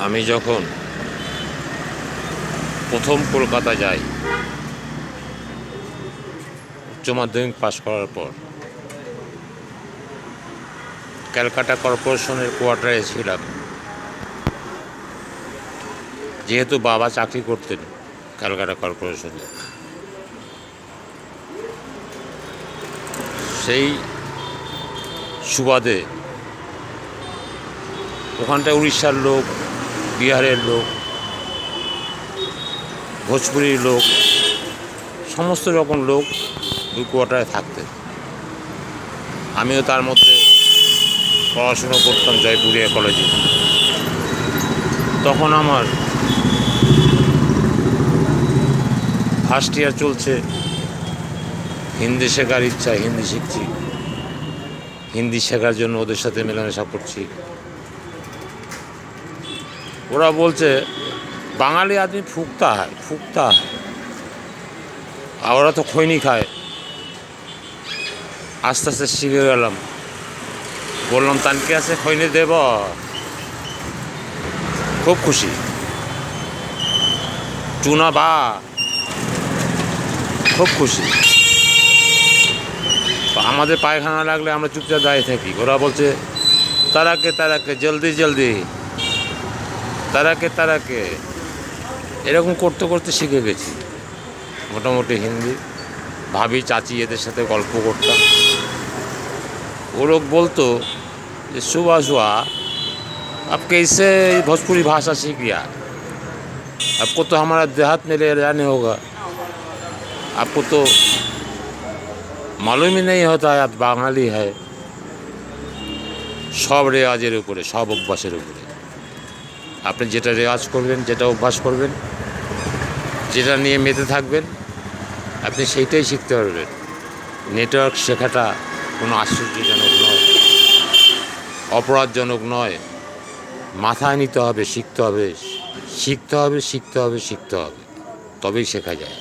আমি যখন প্রথম কলকাতা যাই উচ্চ মাধ্যমিক পাশ করার পর, ক্যালকাটা কর্পোরেশনের কোয়ার্টারে ছিলাম। যেহেতু বাবা চাকরি করতেন ক্যালকাটা কর্পোরেশনে, সেই সুবাদে ওখানটায় উড়িষ্যার লোক, বিহারের লোক, ভোজপুরির লোক, সমস্ত রকম লোক ওই কোয়ার্টারে থাকতেন। আমিও তার মধ্যে পড়াশুনো করতাম জয়পুরিয়া কলেজে। তখন আমার ফার্স্ট ইয়ার চলছে, হিন্দি শেখার ইচ্ছা, হিন্দি শিখছি, হিন্দি শেখার জন্য ওদের সাথে মেলামেশা করছি। ওরা বলছে বাঙালি আদমি ফুকতা হয়, ফুকতা হয়, আর ওরা তো খৈনি খায়। আস্তে আস্তে শিখে গেলাম। বললাম তানকে আছে খৈনি দেব, খুব খুশি। চুনা বা, খুব খুশি। আমাদের পায়খানা লাগলে আমরা চুপচাপ দাঁড়িয়ে থাকি, ওরা বলছে তারাকে তারাকে জলদি জলদি, তারাকে তারাকে। এরকম করতে করতে শিখে গেছি মোটামুটি হিন্দি। ভাবি, চাচি এদের সাথে গল্প করতাম। ও লোক বলতো যে सुबह सुबह अब कैसे भोजपुरी भाषा सीख गया, आपको तो हमारा देहात में ले जाने होगा, आपको तो मालूम ही नहीं होता है आप बाঙালি है। সব রেওয়াজের উপরে, সব অভ্যাসের উপরে। আপনি যেটা রেওয়াজ করবেন, যেটা অভ্যাস করবেন, যেটা নিয়ে মেতে থাকবেন, আপনি সেইটাই শিখতে পারবেন। নেটওয়ার্ক শেখাটা কোনো আশ্চর্যজনক নয়, অপরাধজনক নয়। মাথায় নিতে হবে, শিখতে হবে, শিখতে হবে, শিখতে হবে, শিখতে হবে, তবেই শেখা যায়।